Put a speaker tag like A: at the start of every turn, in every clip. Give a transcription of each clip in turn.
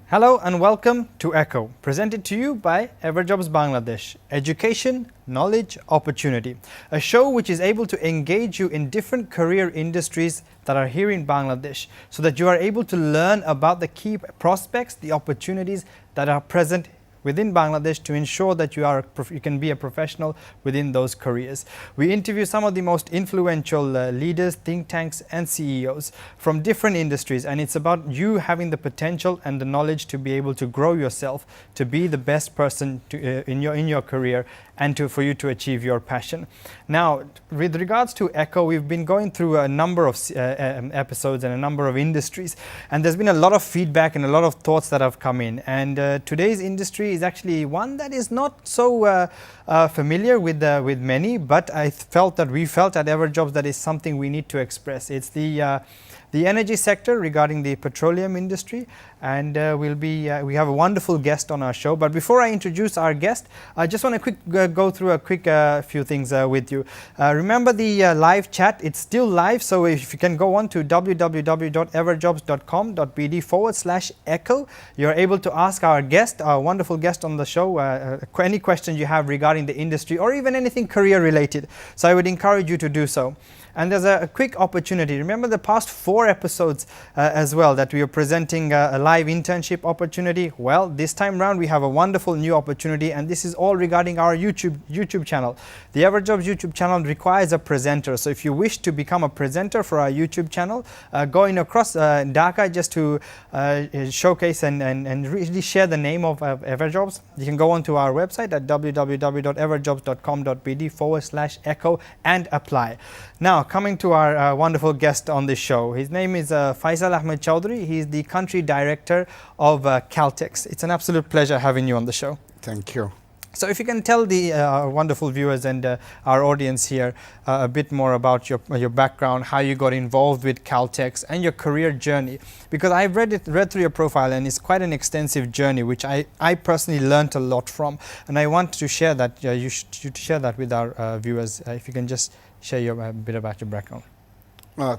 A: Hello and welcome to ekO, presented to you by Everjobs Bangladesh, Education, Knowledge, Opportunity, a show which is able to engage you in different career industries that are here in Bangladesh so that you are able to learn about the key prospects, the opportunities that are present within Bangladesh to ensure that you can be a professional within those careers. We interview some of the most influential leaders, think tanks and CEOs from different industries, and it's about you having the potential and the knowledge to be able to grow yourself, to be the best person in your career, and for you to achieve your passion. Now, with regards to ekO, we've been going through a number of episodes and a number of industries, and there's been a lot of feedback and a lot of thoughts that have come in. And today's industry is actually one that is not so familiar with many, but we felt at Everjobs that is something we need to express. It's the energy sector regarding the petroleum industry, and we have a wonderful guest on our show. But before I introduce our guest, I just want to go through a quick few things with you. Remember the live chat, it's still live, so if you can go on to www.everjobs.com.bd/ekO, you're able to ask our guest, our wonderful guest on the show, any questions you have regarding the industry or even anything career related. So I would encourage you to do so. And there's a quick opportunity. Remember the past 4 episodes as well that we are presenting a live internship opportunity. Well, this time round we have a wonderful new opportunity, and this is all regarding our YouTube channel. The Everjobs YouTube channel requires a presenter. So if you wish to become a presenter for our YouTube channel, going across Dhaka just to showcase and really share the name of Everjobs, you can go onto our website at www.everjobs.com.bd/ekO and apply. Now, coming to our wonderful guest on this show. His name is Faisul Ahmed Chowdhury. He is the country director of Caltex. It's an absolute pleasure having you on the show.
B: Thank you.
A: So if you can tell the wonderful viewers and our audience here a bit more about your background, how you got involved with Caltex and your career journey, because I've read through your profile and it's quite an extensive journey which I personally learned a lot from, and I want to share that you should share that with our viewers. If you can just share a bit about your background.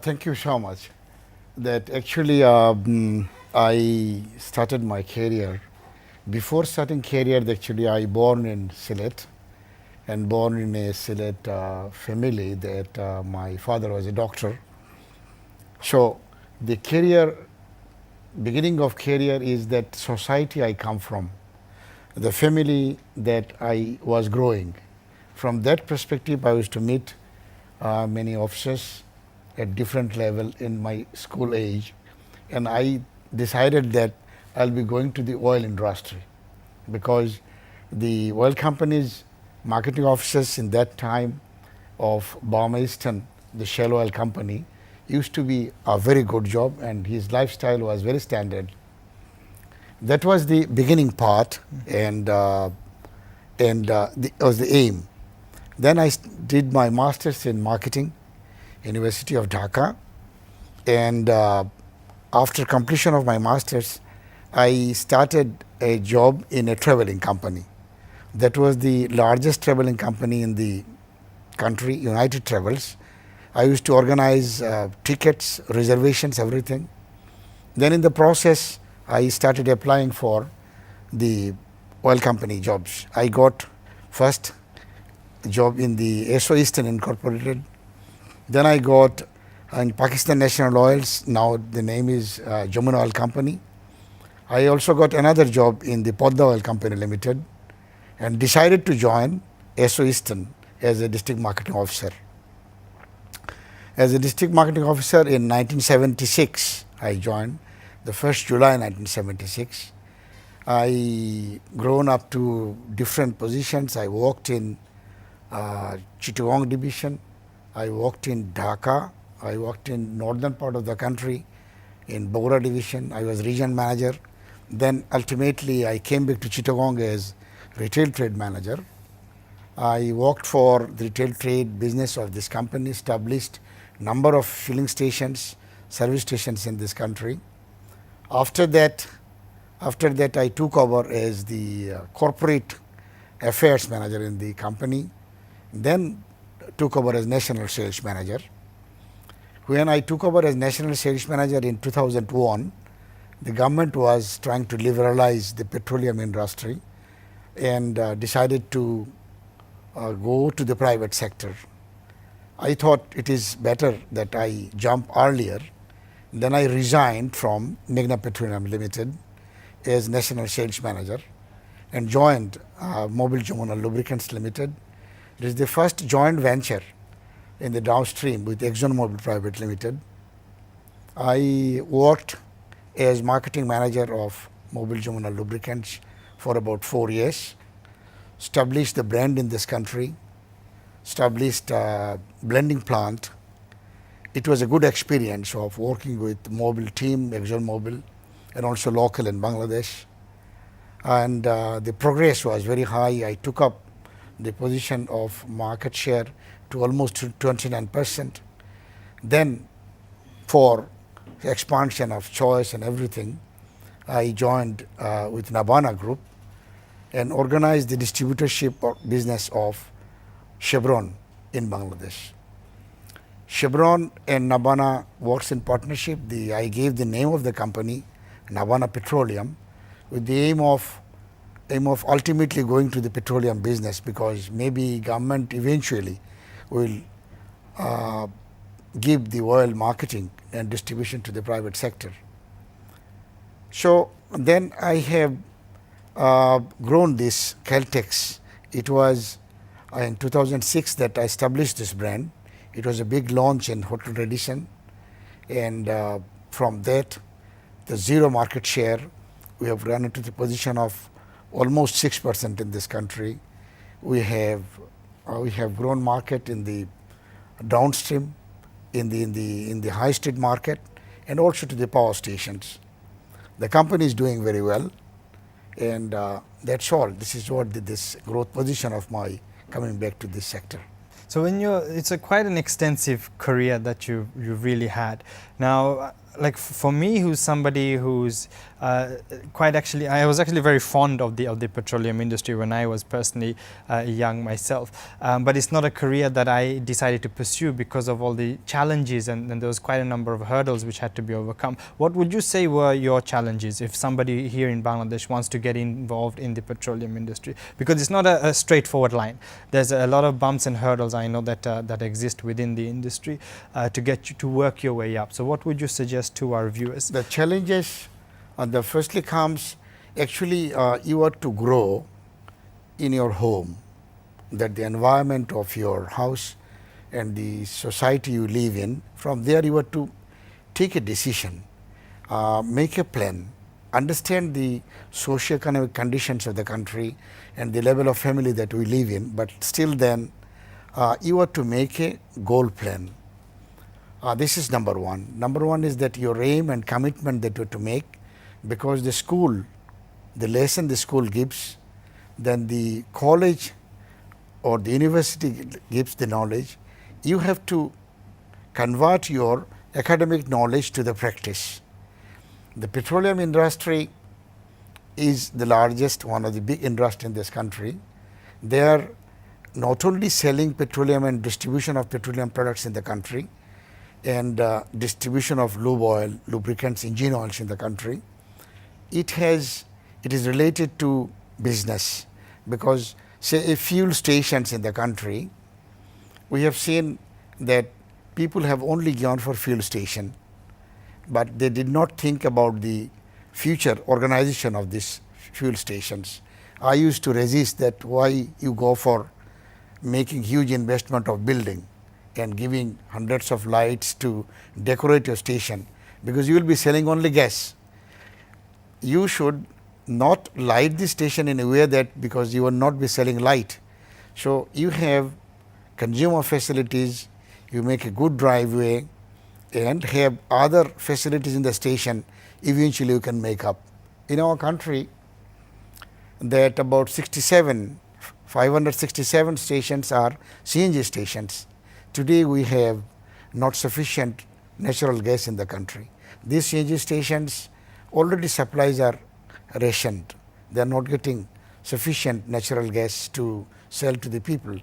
B: Thank you so much. That actually I started my career. Before starting career, actually I born in Sylhet, and born in a Sylhet family that my father was a doctor. So the beginning of career is that society I come from, the family that I was growing. From that perspective, I used to meet many officers at different level in my school age, and I decided that I'll be going to the oil industry, because the oil companies marketing officers in that time of Burma Eastern, the Shell Oil Company, used to be a very good job, and his lifestyle was very standard. That was the beginning part, and was the aim. Then I did my master's in marketing, University of Dhaka, and after completion of my master's, I started a job in a traveling company. That was the largest traveling company in the country, United Travels. I used to organize tickets, reservations, everything. Then in the process, I started applying for the oil company jobs. I got first job in the ekO Eastern Incorporated. Then I got in Pakistan National Oils, now the name is Jamuna Oil Company. I also got another job in the Podda Oil Company Limited, and decided to join ekO Eastern as a district marketing officer. As a district marketing officer in 1976, I joined, the 1st July 1976. I grown up to different positions. I worked in Chittagong division, I worked in Dhaka, I worked in northern part of the country in Bogora division. I was region manager. Then ultimately I came back to Chittagong as retail trade manager. I worked for the retail trade business of this company, established number of filling stations, service stations in this country. After that I took over as the corporate affairs manager in the company, then took over as national sales manager. When I took over as national sales manager in 2001, the government was trying to liberalize the petroleum industry and decided to go to the private sector. I thought it is better that I jump earlier. Then I resigned from Meghna Petroleum Limited as National Sales Manager and joined Mobile Jamuna Lubricants Limited. It is the first joint venture in the downstream with ExxonMobil Private Limited. I worked as marketing manager of Mobile Jamuna Lubricants for about 4 years, established the brand in this country, established a blending plant. It was a good experience of working with Mobile team, ExxonMobil, and also local in Bangladesh. And the progress was very high. I took up the position of market share to almost 29%. Then for expansion of choice and everything, I joined with Navana Group and organized the distributorship business of Chevron in Bangladesh. Chevron and Navana works in partnership. I gave the name of the company Navana Petroleum with the aim of ultimately going to the petroleum business, because maybe government eventually will give the oil marketing and distribution to the private sector. So then I have grown this Caltex. It was in 2006 that I established this brand. It was a big launch in Hotel Radisson, and from that, the zero market share, we have run into the position of almost 6% in this country. We have grown market in the downstream, in the high street market, and also to the power stations. The company is doing very well, and that's all. This is what this growth position of my coming back to this sector.
A: So it's quite an extensive career that you've really had. Now, like for me, who's somebody who's I was actually very fond of the petroleum industry when I was personally young myself. But it's not a career that I decided to pursue because of all the challenges, and there was quite a number of hurdles which had to be overcome. What would you say were your challenges if somebody here in Bangladesh wants to get involved in the petroleum industry? Because it's not a straightforward line. There's a lot of bumps and hurdles I know that exist within the industry to get you to work your way up. So what would you suggest to our viewers?
B: The challenges the firstly comes, actually you are to grow in your home, that the environment of your house and the society you live in, from there you are to take a decision, make a plan, understand the socio-economic conditions of the country and the level of family that we live in, but still then you are to make a goal plan. This is number one. Number one is that your aim and commitment that you have to make, because the school, the lesson the school gives, then the college or the university gives the knowledge, you have to convert your academic knowledge to the practice. The petroleum industry is the largest, one of the big industries in this country. They are not only selling petroleum and distribution of petroleum products in the country, and distribution of lube oil, lubricants, engine oils in the country. It is related to business, because say fuel stations in the country, we have seen that people have only gone for fuel station, but they did not think about the future organization of these fuel stations. I used to resist that why you go for making huge investment of building and giving hundreds of lights to decorate your station, because you will be selling only gas. You should not light the station in a way that, because you will not be selling light. So you have consumer facilities, you make a good driveway and have other facilities in the station, eventually you can make up. In our country, that about 567 stations are CNG stations. Today we have not sufficient natural gas in the country. These CNG stations already supplies are rationed. They are not getting sufficient natural gas to sell to the people.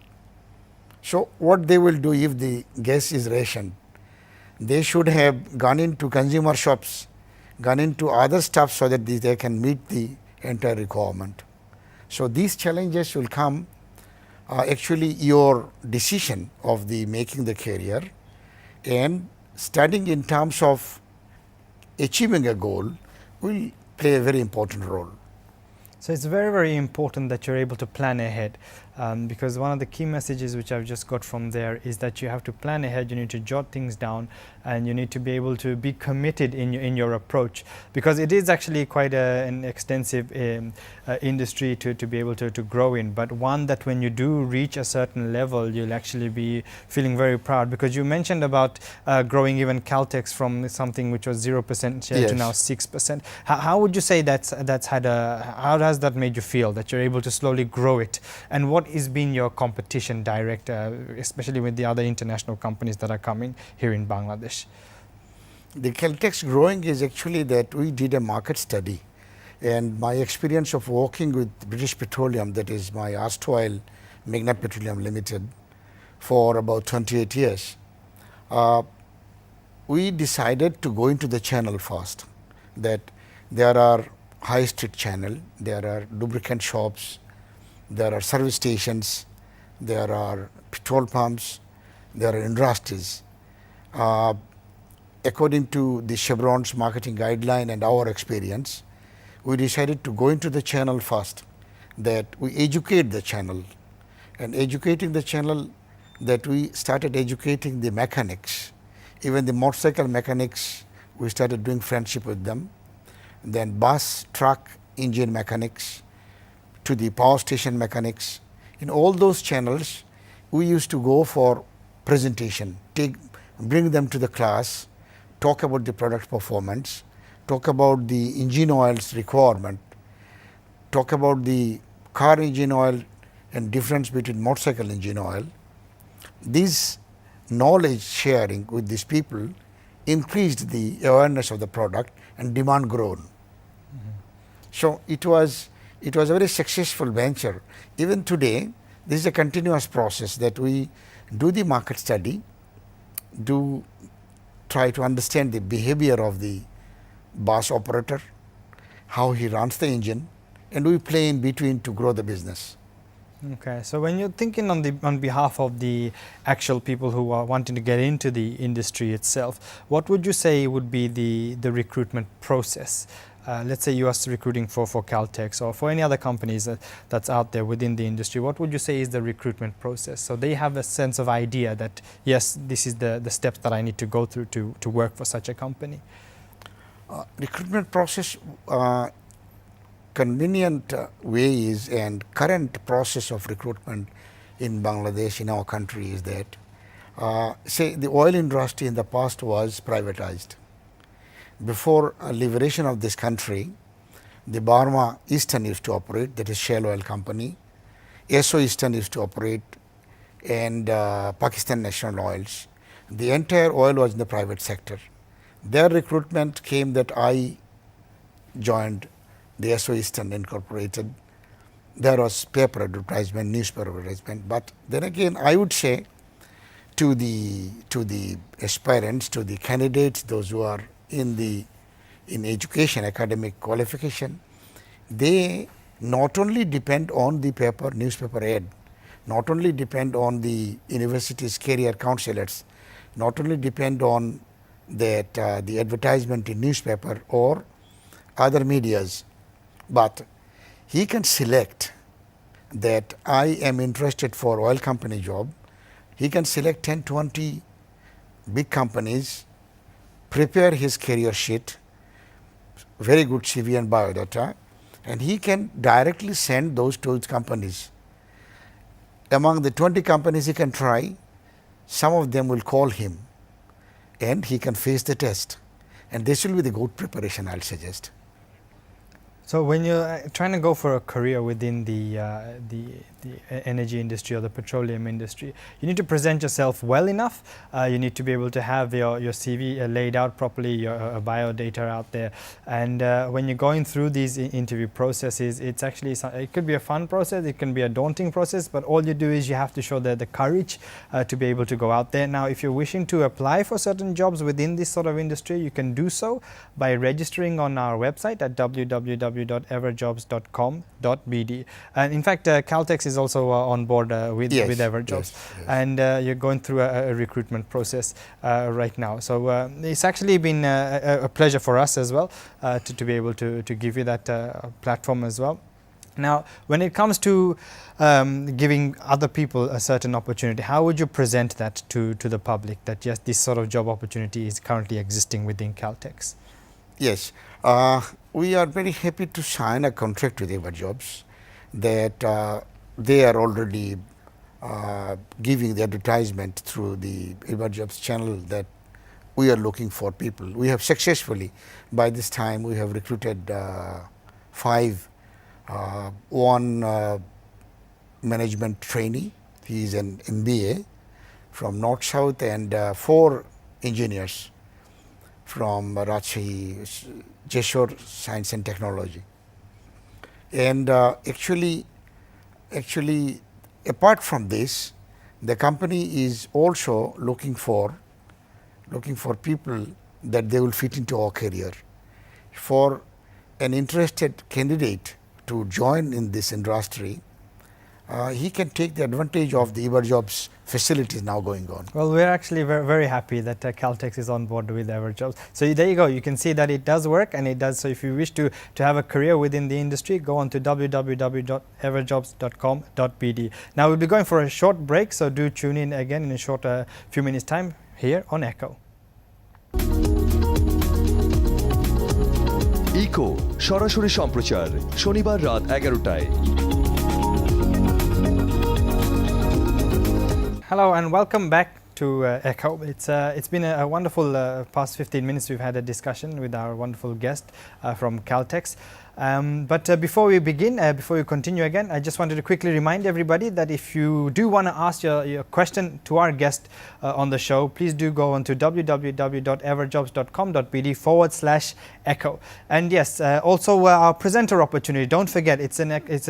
B: So what they will do if the gas is rationed? They should have gone into consumer shops gone into other stuff so that they can meet the entire requirement. So, these challenges will come, actually your decision of the making the career and studying in terms of achieving a goal will play a very important role.
A: So it's very, very important that you're able to plan ahead, because one of the key messages which I've just got from there is that you have to plan ahead, you need to jot things down, and you need to be able to be committed in your approach, because it is actually quite an extensive industry to be able to grow in, but one that when you do reach a certain level, you'll actually be feeling very proud, because you mentioned about growing even Caltex from something which was 0% share to now 6%. How would you say that's had how has that made you feel that you're able to slowly grow it, and what is being your competition direct, especially with the other international companies that are coming here in Bangladesh?
B: The Caltex growing is actually that we did a market study, and my experience of working with British Petroleum, that is my erstwhile Magna Petroleum Limited, for about 28 years, we decided to go into the channel first, that there are high street channel, there are lubricant shops, there are service stations, there are petrol pumps, there are industries. According to the Chevron's marketing guideline and our experience, we decided to go into the channel first, that we educate the channel, and educating the channel, that we started educating the mechanics, even the motorcycle mechanics, we started doing friendship with them. Then bus, truck, engine mechanics, to the power station mechanics. In all those channels, we used to go for presentation, bring them to the class, talk about the product performance, talk about the engine oil's requirement, talk about the car engine oil and difference between motorcycle engine oil. This knowledge sharing with these people increased the awareness of the product and demand grown. So, it was a very successful venture. Even today, this is a continuous process that we do the market study, do try to understand the behavior of the bus operator, how he runs the engine, and we play in between to grow the business.
A: Okay, so when you're thinking on behalf of the actual people who are wanting to get into the industry itself, what would you say would be the recruitment process? Let's say you are recruiting for Caltex or for any other companies that's out there within the industry. What would you say is the recruitment process? So they have a sense of idea that, yes, this is the steps that I need to go through to work for such a company.
B: Recruitment process, convenient ways and current process of recruitment in Bangladesh, in our country, is that, say the oil industry in the past was privatized. Before liberation of this country, the Burma Eastern used to operate, that is Shell Oil Company, ESO Eastern used to operate, and Pakistan National Oils. The entire oil was in the private sector. Their recruitment came that I joined the ESO Eastern Incorporated. There was paper advertisement, newspaper advertisement, but then again I would say to the aspirants, to the candidates, those who are in education, academic qualification, they not only depend on the newspaper ad, not only depend on the university's career counselors, not only depend on that the advertisement in newspaper or other medias, but he can select that I am interested for oil company job. He can select 10, 20 big companies, prepare his career sheet, very good CV and biodata, and he can directly send those to his companies. Among the 20 companies he can try, some of them will call him and he can face the test, and this will be the good preparation, I will suggest.
A: So when you're trying to go for a career within the energy industry or the petroleum industry, you need to present yourself well enough. You need to be able to have your CV laid out properly, your bio data out there. And when you're going through these interview processes, it's actually, it could be a fun process, it can be a daunting process, but all you do is you have to show the courage to be able to go out there. Now, if you're wishing to apply for certain jobs within this sort of industry, you can do so by registering on our website at www.everjobs.com.bd. And in fact, Caltex is also on board with Everjobs.
B: Yes.
A: And you're going through a recruitment process right now. So it's actually been a pleasure for us as well to be able to give you that platform as well. Now, when it comes to giving other people a certain opportunity, how would you present that to the public, that yes, this sort of job opportunity is currently existing within Caltex?
B: Yes, we are very happy to sign a contract with Everjobs that they are already giving the advertisement through the Everjobs channel that we are looking for people. We have successfully, by this time, we have recruited 5, one management trainee, he is an MBA from North South, and 4 engineers from Rajshahi, Jeshore Science and Technology. And actually, apart from this, the company is also looking for people that they will fit into our career. For an interested candidate to join in this industry, he can take the advantage of the Everjobs facilities now going on.
A: Well, we're actually very happy that Caltex is on board with Everjobs. So there you go. You can see that it does work, and it does. So if you wish to have a career within the industry, go on to www.everjobs.com.bd. Now we'll be going for a short break, so do tune in again in a short few minutes time here on ekO.
C: ekO সরাসরি সম্প্রচার শনিবার রাত 11টায়।
A: Hello and welcome back to ekO. It's been a wonderful past 15 minutes. We've had a discussion with our wonderful guest from Caltex. But before we begin, before we continue again, I just wanted to quickly remind everybody that if you do want to ask your question to our guest on the show, please do go on to www.everjobs.com.bd/ekO. And yes, also our presenter opportunity. Don't forget, it's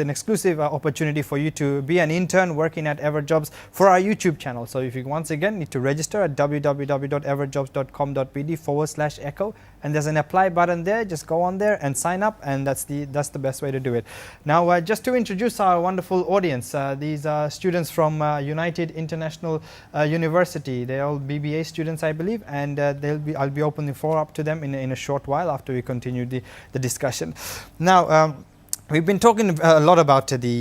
A: an exclusive opportunity for you to be an intern working at Everjobs for our YouTube channel. So if you once again need to register at www.everjobs.com.bd/ekO, and there's an apply button there. Just go on there and sign up, and that's the best way to do it. Now, just to introduce our wonderful audience, these are students from United International University. They're all BBA students, I believe, and I'll be opening the floor up to them in a short while after we continue the discussion. Now. We've been talking a lot about the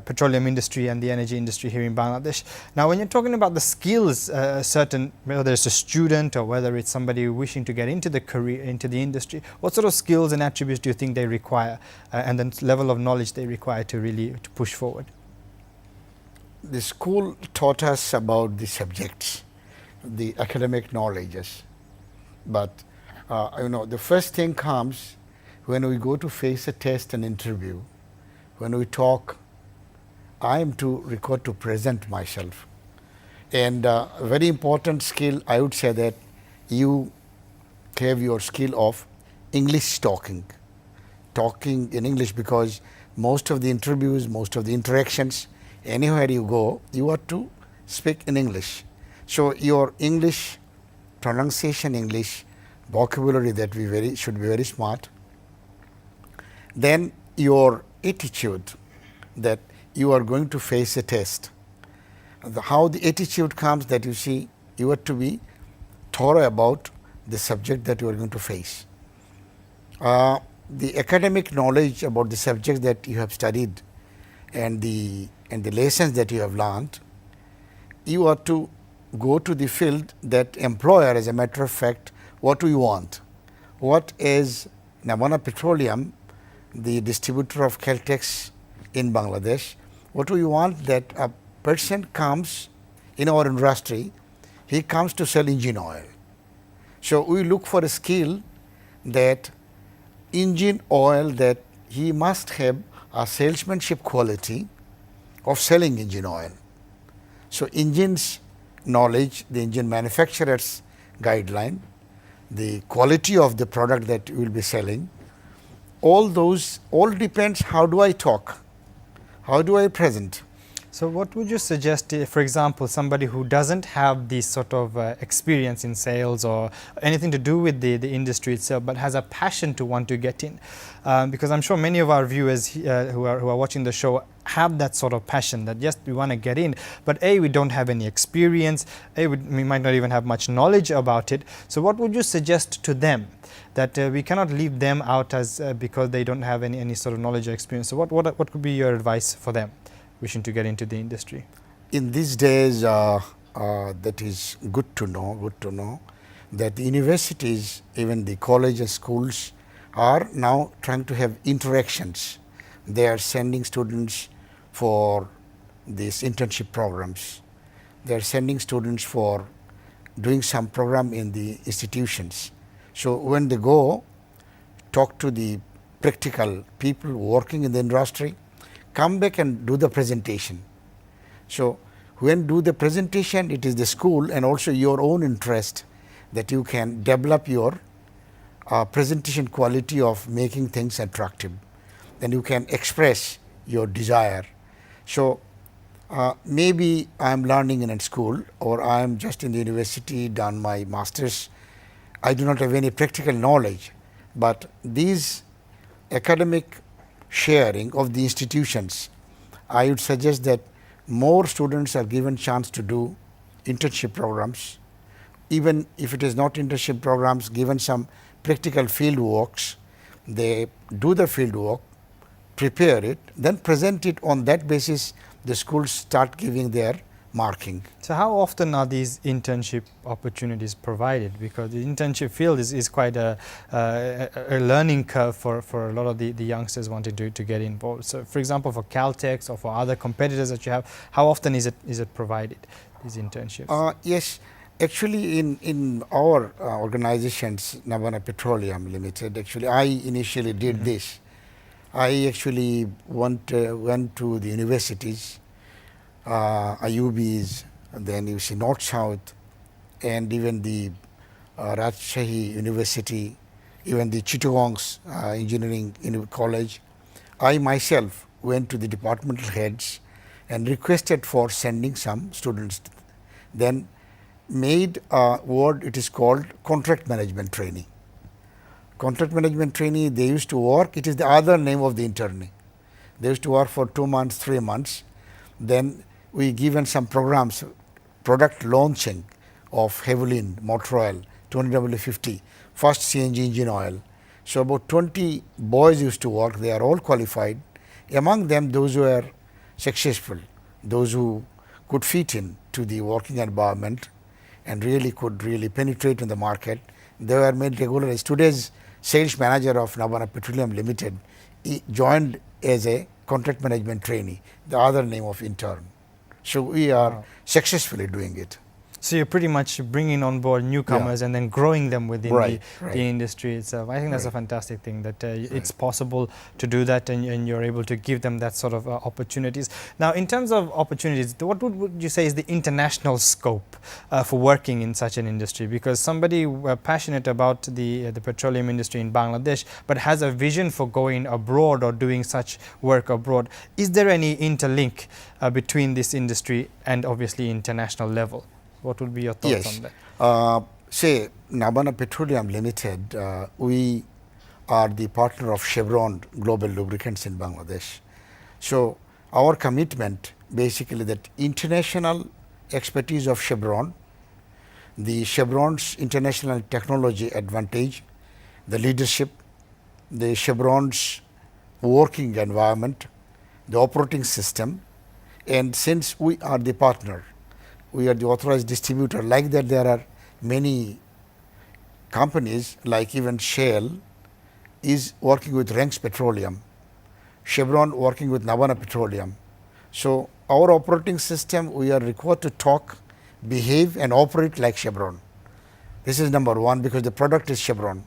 A: petroleum industry and the energy industry here in Bangladesh. Now, when you're talking about the skills, whether it's a student or whether it's somebody wishing to get into the career, into the industry, what sort of skills and attributes do you think they require, and the level of knowledge they require to really push forward?
B: The school taught us about the subjects, the academic knowledges, but the first thing comes when we go to face a test and interview. When we talk, I am required to present myself. And a very important skill, I would say that you have your skill of English talking in English, because most of the interviews, most of the interactions, anywhere you go, you have to speak in English. So your English pronunciation, English vocabulary, that should be very smart. Then your attitude, that you are going to face a test. How the attitude comes, that you see, you have to be thorough about the subject that you are going to face. The academic knowledge about the subjects that you have studied and the lessons that you have learned, you have to go to the field that employer, as a matter of fact, what do you want? What is Navana Petroleum, the distributor of Caltex in Bangladesh, what do you want? That a person comes in our industry, he comes to sell engine oil. So we look for a skill that engine oil that he must have a salesmanship quality of selling engine oil. So, engine's knowledge, the engine manufacturer's guideline, the quality of the product that you will be selling, all those all depends how do I talk, how do I present.
A: So what would you suggest, for example, somebody who doesn't have this sort of experience in sales or anything to do with the industry itself, but has a passion to want to get in? Because I'm sure many of our viewers who are watching the show have that sort of passion that yes, we want to get in, but A, we don't have any experience, we might not even have much knowledge about it. So what would you suggest to them? That we cannot leave them out as because they don't have any sort of knowledge or experience. So what could be your advice for them wishing to get into the industry?
B: In these days, that is good to know that the universities, even the colleges, schools are now trying to have interactions. They are sending students for these internship programs. They are sending students for doing some program in the institutions. So, when they go talk to the practical people working in the industry, come back and do the presentation. So, when do the presentation, it is the school and also your own interest that you can develop your presentation quality of making things attractive. Then you can express your desire. So, maybe I am learning in a school or I am just in the university, done my masters. I do not have any practical knowledge, but these academic sharing of the institutions, I would suggest that more students are given chance to do internship programs. Even if it is not internship programs, given some practical field works, they do the field work, prepare it, then present it. On that basis, the schools start giving their marking.
A: So how often are these internship opportunities provided? Because the internship field is quite a learning curve for a lot of the youngsters wanting to get involved. So for example, for Caltex or for other competitors that you have, how often is it provided, these internships?
B: Yes, actually in our organizations, Navana Petroleum Limited, actually I initially did this. I actually went to the universities, IUBs, and then you see North South, and even the Rajshahi University, even the Chittagong's Engineering College. I myself went to the departmental heads and requested for sending some students. Then made a word, it is called contract management training. Contract management trainee, they used to work, it is the other name of the internee. They used to work for 2 months, 3 months. Then we given some programs, product launching of Heavylin motor oil, 20W50, first CNG engine oil. So about 20 boys used to work, they are all qualified. Among them, those who were successful, those who could fit in to the working environment and could really penetrate in the market, they were made regular. Today's sales manager of Navana Petroleum Limited, he joined as a contract management trainee, the other name of intern. So we are successfully doing it.
A: So you're pretty much bringing on board newcomers and then growing them within the industry itself. I think that's a fantastic thing that it's possible to do that and you're able to give them that sort of opportunities. Now, in terms of opportunities, what would you say is the international scope for working in such an industry? Because somebody passionate about the petroleum industry in Bangladesh but has a vision for going abroad or doing such work abroad, is there any interlink between this industry and obviously international level? What would be your thoughts on that?
B: Say Navana Petroleum Limited, we are the partner of Chevron Global Lubricants in Bangladesh. So our commitment basically that international expertise of Chevron, the Chevron's international technology advantage, the leadership, the Chevron's working environment, the operating system, and since we are the partner, we are the authorized distributor. Like that, there are many companies like even Shell is working with Ranks Petroleum, Chevron working with Navana Petroleum. So our operating system, we are required to talk, behave and operate like Chevron. This is number one because the product is Chevron.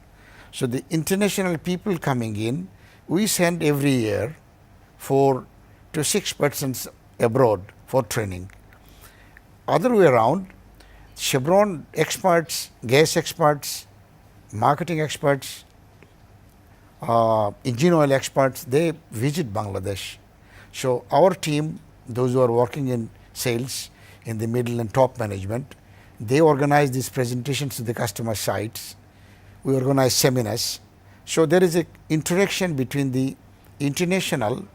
B: So, the international people coming in, we send every year 4 to 6 persons abroad for training. Other way around, Chevron experts, gas experts, marketing experts, engine oil experts, they visit Bangladesh. So, our team, those who are working in sales, in the middle and top management, they organize these presentations to the customer sites. We organize seminars. So, there is a interaction between the international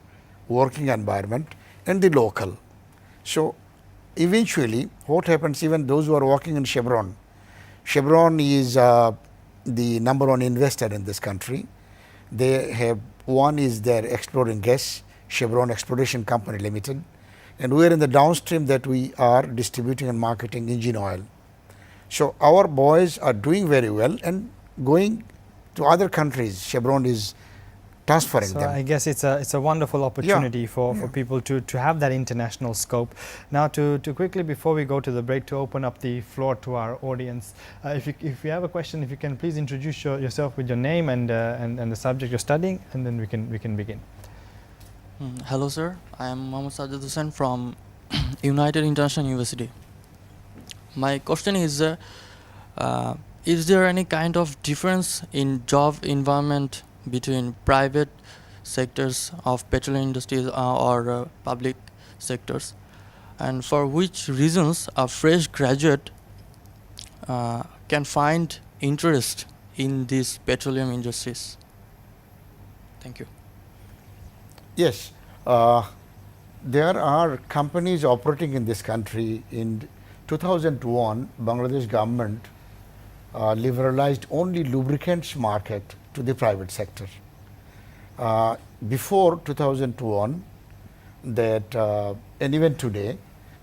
B: working environment and the local. So, eventually what happens, even those who are working in Chevron, Chevron is the number one investor in this country. They have, one is their exploring gas, Chevron Exploration Company Limited, and we are in the downstream that we are distributing and marketing engine oil. So, our boys are doing very well and going to other countries. Chevron is transferring
A: So
B: them.
A: I guess it's a wonderful opportunity for people to have that international scope. Now to quickly, before we go to the break, to open up the floor to our audience, if you have a question, if you can please introduce yourself with your name and the subject you're studying, and then we can begin.
D: Hello sir, I am Mohammad Sajjad Hussain from United International University. My question is there any kind of difference in job environment between private sectors of petroleum industries or public sectors, and for which reasons a fresh graduate can find interest in these petroleum industries? Thank you.
B: Yes, there are companies operating in this country. In 2001, Bangladesh government liberalized only lubricants market to the private sector. Before 2001, that and even today,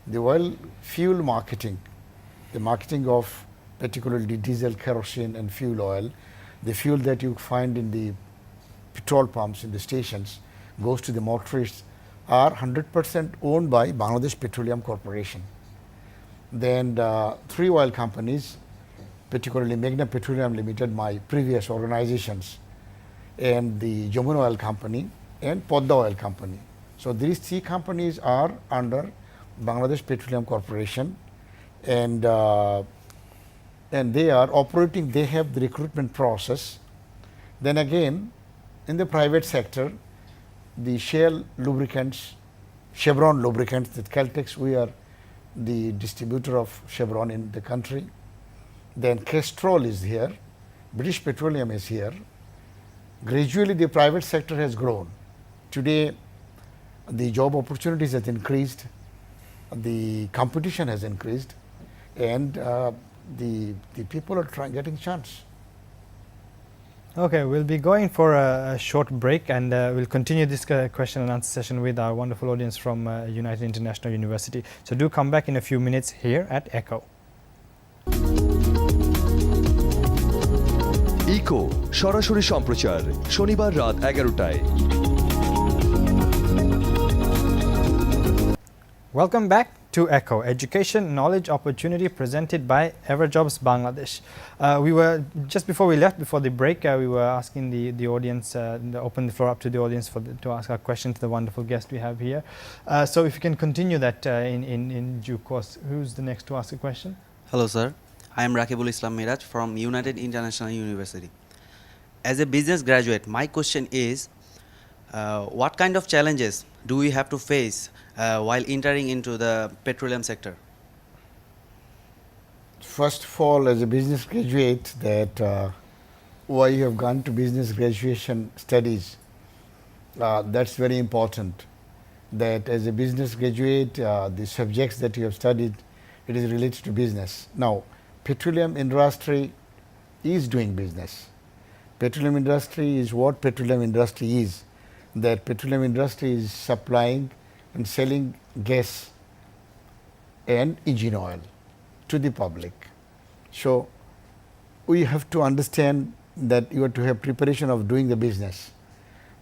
B: the oil fuel marketing, the marketing of particularly diesel, kerosene and fuel oil, the fuel that you find in the petrol pumps in the stations goes to the motorists, are 100% owned by Bangladesh Petroleum Corporation. Then 3 oil companies, particularly Meghna Petroleum Limited, my previous organizations, and the Jamuna Oil Company and Podda Oil Company. So, these 3 companies are under Bangladesh Petroleum Corporation, and they are operating, they have the recruitment process. Then again, in the private sector, the Shell lubricants, Chevron lubricants, that Caltex, we are the distributor of Chevron in the country. Then Castrol is here, British Petroleum is here. Gradually the private sector has grown. Today the job opportunities have increased, the competition has increased, and the people are getting chance.
A: Okay, we'll be going for a short break, and we'll continue this question and answer session with our wonderful audience from United International University. So do come back in a few minutes here at ekO.
C: Echo সরাসরি সম্প্রচার শনিবার রাত 11টায়।
A: Welcome back to ekO, education, knowledge, opportunity, presented by Everjobs Bangladesh. We were, just before we left, before the break, we were asking the audience, open the floor up to the audience to ask our question to the wonderful guest we have here. So if you can continue that in due course, who's the next to ask a question?
E: Hello sir, I am Rakibul Islam Miraj from United International University. As a business graduate, my question is, what kind of challenges do we have to face while entering into the petroleum sector?
B: First of all, as a business graduate, that why you have gone to business graduation studies, that's very important. That as a business graduate, the subjects that you have studied, it is related to business. Now, petroleum industry is doing business. Petroleum industry is what petroleum industry is. That petroleum industry is supplying and selling gas and engine oil to the public. So, we have to understand that you have to have preparation of doing the business.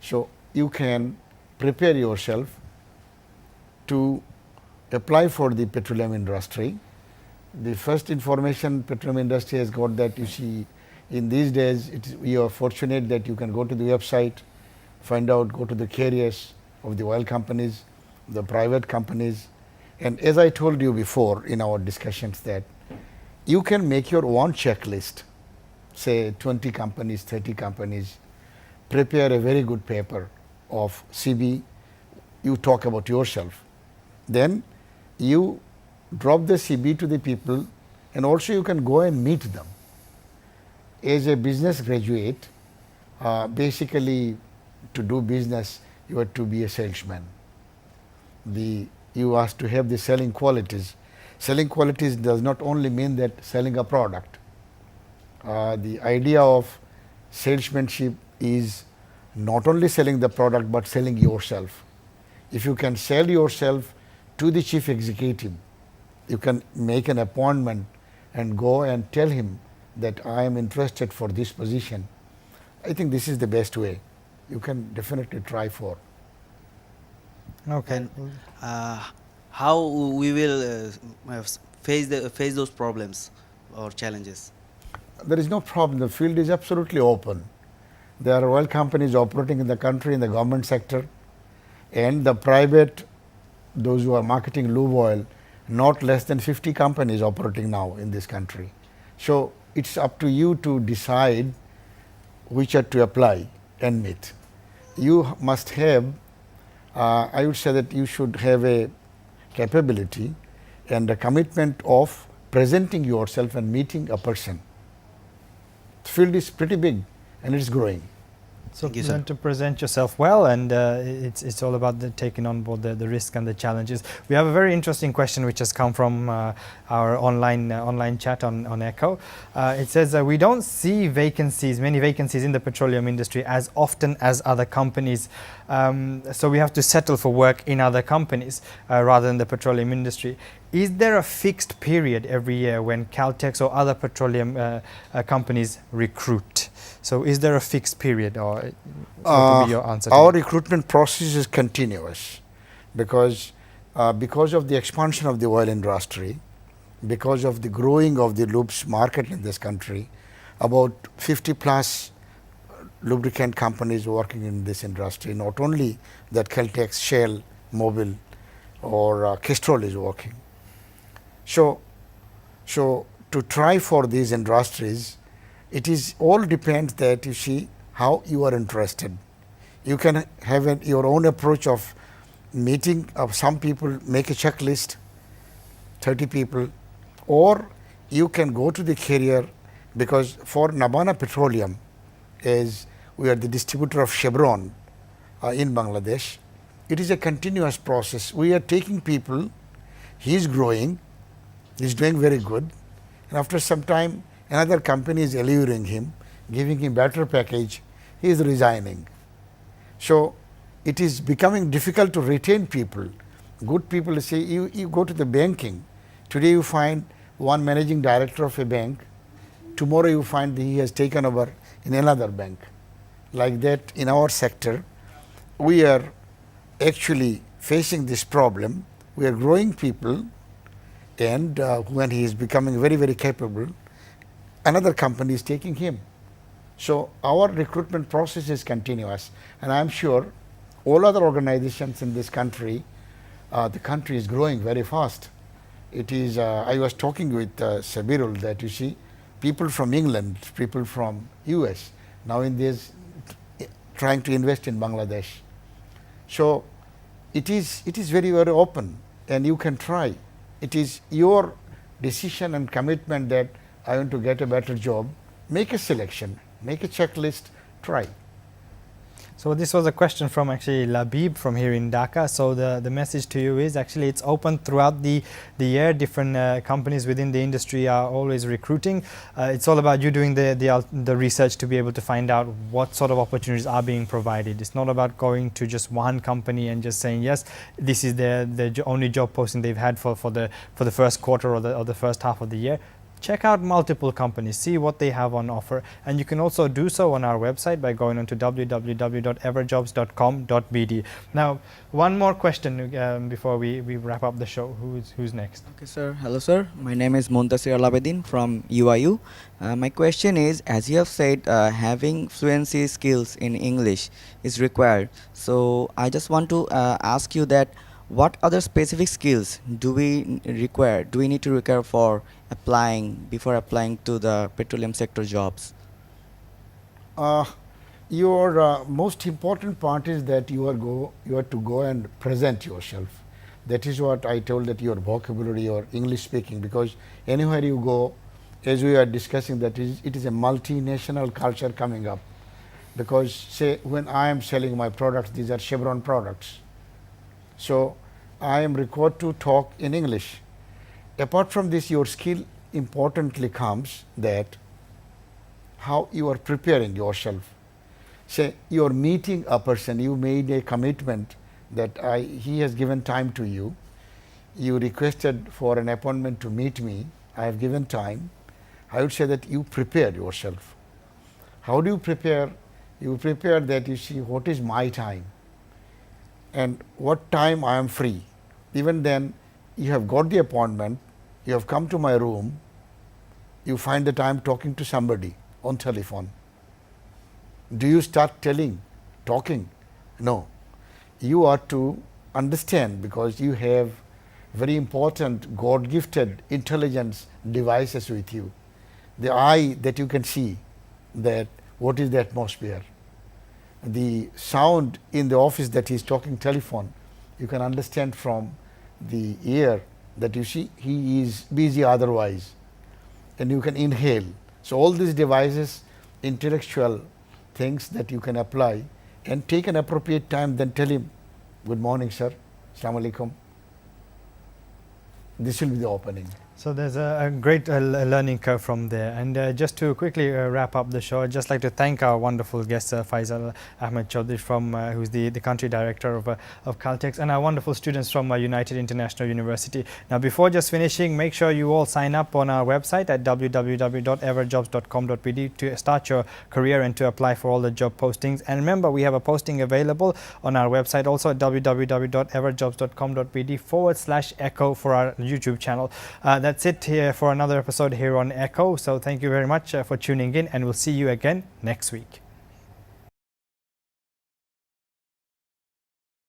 B: So, you can prepare yourself to apply for the petroleum industry. The first information petroleum industry has got, that you see In these days, you are fortunate that you can go to the website, find out, go to the carriers of the oil companies, the private companies. And as I told you before in our discussions, that you can make your own checklist, say 20 companies, 30 companies, prepare a very good paper of CV, you talk about yourself. Then you drop the CV to the people, and also you can go and meet them. As a business graduate, basically to do business, you have to be a salesman. You have to have the selling qualities. Selling qualities does not only mean that selling a product. The idea of salesmanship is not only selling the product, but selling yourself. If you can sell yourself to the chief executive, you can make an appointment and go and tell him that I am interested for this position. I think this is the best way. You can definitely try for.
A: Okay.
E: And how we will face those problems or challenges?
B: There is no problem. The field is absolutely open. There are oil companies operating in the country in the government sector, and the private, those who are marketing lube oil, not less than 50 companies operating now in this country. So it's up to you to decide which are to apply and meet. You must have, I would say that you should have a capability and a commitment of presenting yourself and meeting a person. The field is pretty big and it's growing.
A: So
E: Thank you, sir.
A: learn to present yourself well, and it's all about taking on board the risk and the challenges. We have a very interesting question which has come from our online chat on ekO. It says we don't see many vacancies in the petroleum industry as often as other companies. So we have to settle for work in other companies rather than the petroleum industry. Is there a fixed period every year when Caltex or other petroleum companies recruit? So is there a fixed period, or what would be your answer to
B: Our
A: that?
B: recruitment process is continuous because of the expansion of the oil industry, because of the growing of the lubes market in this country. About 50 plus lubricant companies working in this industry, not only that Caltex, Shell, Mobil or Castrol is working. So to try for these industries, it is all depends that you see how you are interested. You can have your own approach of meeting of some people, make a checklist, 30 people, or you can go to the carrier, because for Navana Petroleum, as we are the distributor of Chevron in Bangladesh, it is a continuous process. We are taking people, he is growing, he is doing very good, and after some time another company is alluring him, giving him better package, he is resigning. So it is becoming difficult to retain people. Good people say, you go to the banking, today you find one managing director of a bank, tomorrow you find that he has taken over in another bank. Like that in our sector, we are actually facing this problem. We are growing people, and when he is becoming very, very capable, another company is taking him. So our recruitment process is continuous, and I am sure all other organizations in this country, the country is growing very fast. It is, I was talking with Sabirul that you see people from England, people from US, now in this trying to invest in Bangladesh. So it is very, very open, and you can try. It is your decision and commitment that I want to get a better job. Make a selection, make a checklist, try.
A: So this was a question from actually Labib from here in Dhaka. So the message to you is actually it's open throughout the year. Different companies within the industry are always recruiting. It's all about you doing the research to be able to find out what sort of opportunities are being provided. It's not about going to just one company and just saying yes, this is the only job posting they've had for the first quarter or the first half of the year. check out multiple companies, see what they have on offer, and you can also do so on our website by going on to www.everjobs.com.bd. Now, one more question before we wrap up the show. Who's next?
F: Okay, sir. Hello, sir. My name is Muntasir Alabedin from UIU. My question is, as you have said, having fluency skills in English is required. So I just want to ask you that what other specific skills do we require? Do we need to require for before applying to the petroleum sector jobs?
B: Your most important part is that you are to go and present yourself. That is what I told, that your vocabulary, your English speaking, because anywhere you go, as we are discussing, that it is a multinational culture coming up. Because say when I am selling my products, these are Chevron products, so I am required to talk in English. Apart from this, your skill importantly comes that how you are preparing yourself. Say you are meeting a person, you made a commitment that he has given time to you, you requested for an appointment to meet me, I have given time. I would say that you prepare yourself. How do you prepare? You prepare that you see what is my time and what time I am free. Even then, you have got the appointment, you have come to my room, you find that I am talking to somebody on telephone. Do you start talking? No. You are to understand, because you have very important God gifted intelligence devices with you. The eye that you can see that what is the atmosphere. The sound in the office that he is talking telephone, you can understand from the ear that you see he is busy otherwise, and you can inhale. So all these devices, intellectual things that you can apply and take an appropriate time, then tell him, good morning sir, Assalamu alaikum. This will be the opening.
A: So there's a great learning curve from there. And just to quickly wrap up the show, I'd just like to thank our wonderful guest, Faisul Ahmed Chowdhury, who's the country director of Caltex, and our wonderful students from United International University. Now, before just finishing, make sure you all sign up on our website at www.everjobs.com.bd to start your career and to apply for all the job postings. And remember, we have a posting available on our website also at www.everjobs.com.bd/ekO for our YouTube channel. That's it here for another episode here on ekO. So thank you very much for tuning in, and we'll see you again next week.